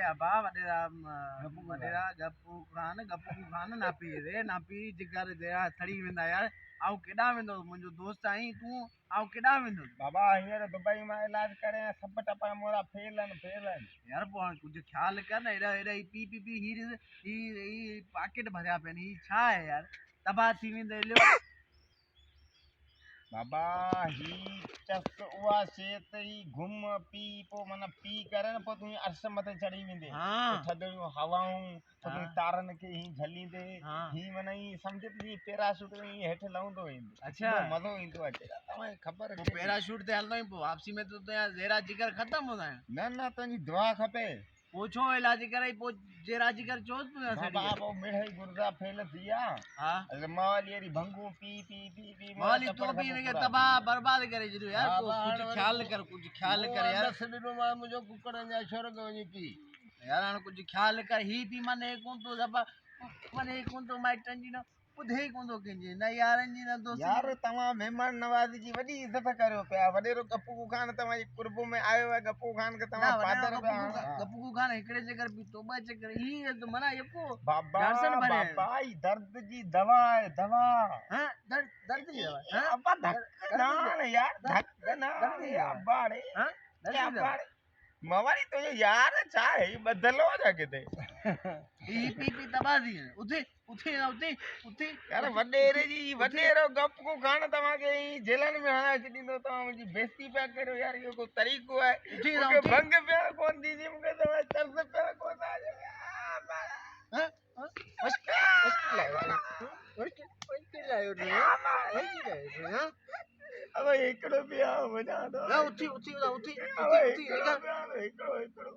अबा वडेरा गप्पू खान नापी रे नापी जिगर देरा थड़ी वेंदा यार आऊं केडा वेंदो मुंहिंजो दोस्त आई तूं आऊं केडा वेंदो बाबा हींअर दुबई में इलाज करे सब टपा मोरा फेल आहिनि यार पोइ कुझु ख्याल कर न एॾा पी पी पी ही पाकेट भरिया पिया आहिनि ही छा आहे यार तबाह थी वेंदो लियो बाबा ही चस उहा सेत ही घुम पी पोइ माना पी करे न पोइ तूं अर्श मथे चढ़ी वेंदे थधड़ियूं हवाऊं पोइ तूं तारनि खे ही झलींदे ही माना ही सम्झ तुंहिंजी पैराशूट में ही हेठि लहंदो वेंदो अच्छा मज़ो ईंदो आहे तव्हांखे ख़बर पैराशूट ते हलंदो पोइ वापसी में तुंहिंजा ज़ेरा जिगर ख़तमु हूंदा आहिनि न तुंहिंजी दुआ खपे पोइ छो इलाज करे पोइ जेरा जिगर चोस बाबा पोइ मिठई गुर्दा फेल थी विया हा माली अहिड़ी Bhangu P P P P माली तो भी इनके तबाह बर्बाद करे छॾियो यार कुछ ख्याल कर यार दस ॾिनो मां मुंहिंजो कुकड़नि जा शोरग वञी पी यार हाणे कुझु ख्याल कर ही पी माने कोन थो जबा माने कोन थो माइटनि जी न ॿुधे ई कोन थो कंहिंजी न यारनि जी न दोस्त यार तव्हां महिमान नवाज़ी जी वॾी इज़त करियो पिया वॾेरो गप्पू खान तव्हांजी कुर्ब में आयो आहे गप्पू खान खे तव्हां फादर गप्पू खान हिकिड़े चक्कर पीतो ॿ चक्कर ही माना यको बाबा बाबा ही दर्द जी दवा आहे दवा हां दर्द जी दवा हां अब्बा धक ना यार धक ना अब्बा रे हां अब्बा मवारी तो यार छा है बदलो जा किते ही पी पी तबादी उथे यार वडेरो गप को खान तवा के जेलन में हना छडींदो तवा मुजी बेइज्जती पे करो यार यो को तरीको है के भंग पे कोन दीदी मुके तवा तरस पे कोन आ जा हां मुश्किल आयो रे हां अब एकड़ो पिया वना दो ना उठी एकड़ो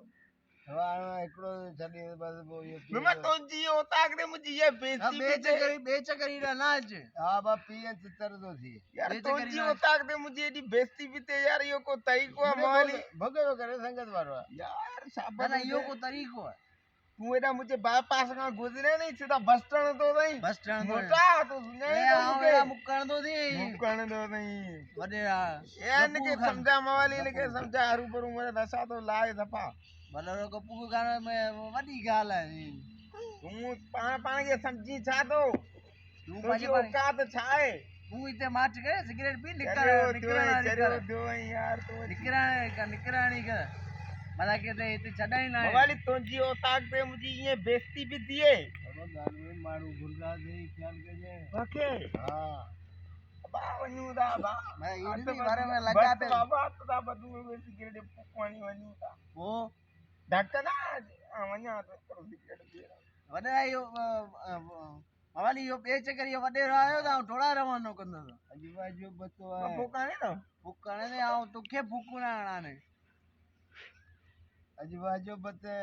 हवा एकड़ो छडी बस वो ये मैं तो जी ओताक दे मुझे ये बेइज्जती बेचकरी नाच हां बा पीए चितर तो थी यार तो जी ओताक दे मुझे एडी बेइज्जती बीते यार यो को तरीको है माली भगो करे संगत वारो यार शाबाश ना यो को तरीको है तू एडा मुझे बाईपास का गुजरे नहीं सीधा बस स्टैंड तो नहीं बस स्टैंड मोटा तो सुने मुक्कण तो नहीं वडेरा एन के समझा मवाली के समझा हरू पर मेरे दशा तो लाए दफा बलरो गप्पू खान में वडी गाल है तू पाण के समझी छा तो तू पाजी औकात छा है तू इते माच करे सिगरेट पी निकरानी दो यार तो निकरानी का मला कहते इते छडाई ना मवाली तुझी औकात पे मुझे ये बेइज्जती भी दिए अब गाल में मारू गुरदा दे ख्याल के जे ओके हां बा वन्यू दा बा मैं इनी बारे में लगा पे बाबा तो बदू में सिगरेट पुकवानी वन्यू दा वो धक्का वन्या तो सिगरेट पी वडा यो मवाली यो बे चक्कर यो वडेरो आयो ता थोड़ा रवानो कंदो अजवाजो बतो है फुकाने ने आऊं तोखे फुकना आने अजवाजो बते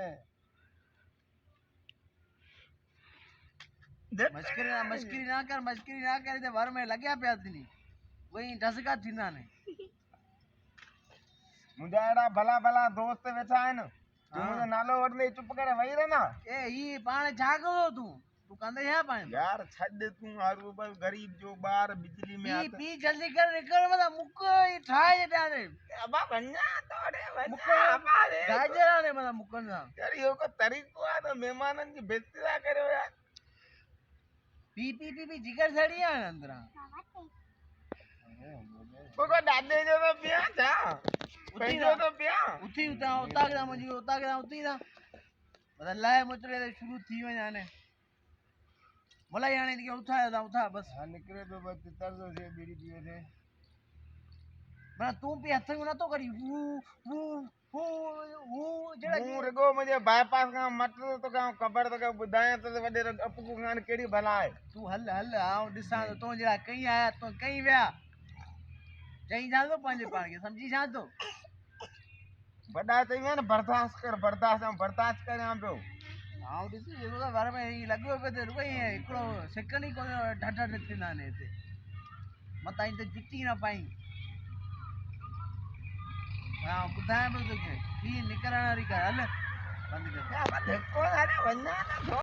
मस्करी ना कर ते घर में लग्या पिया थी वही ढसका थींदा ने मुंजा एड़ा भला दोस्त वेठा है न तू मुझे नालो वडले चुप करे वही रहना ए ही पाण छा करो तू कंदे छा पाण यार छड तू हारू बस गरीब जो बार बिजली में आता पी जल्दी कर निकल मत मुक ठाए डाले अबा वन्या तोड़े वन्या अबा रे गाजरा ने मत मुकन यार यो को तरीको आ तो मेहमानन की बेइज्जती करो यार पी जिगर सड़ी है अंदर को दादे जो तो पिया था उठी तो पिया उठी उता के मुझे उती ना बदलाए मुचरे शुरू थी वे जाने मला याने के उठा बस हां निकरे तो बस तरसो से बीड़ी पिए थे मैं तू पे हथ में ना तो करी जड़ा रगो मुझे बाईपास का मत तो का खबर तो का बुधाया तो वडे अपकू खान केड़ी भला है तू हल आओ दिसा तो जड़ा कहीं आया तो कहीं व्या कहीं जा तो पांजे पाण के समझी जा तो बड़ा तो ना बर्दाश्त कर यहां पे आओ दिस ये तो बारे में ही लगो पे तो रुई है एकड़ो सेकंड ही को ढाढा निकना ने ते मत आई तो जिट्टी ना पाई हां बुधाए तो के ही निकलना री कर हल बंद कर देखो अरे वन्ना ना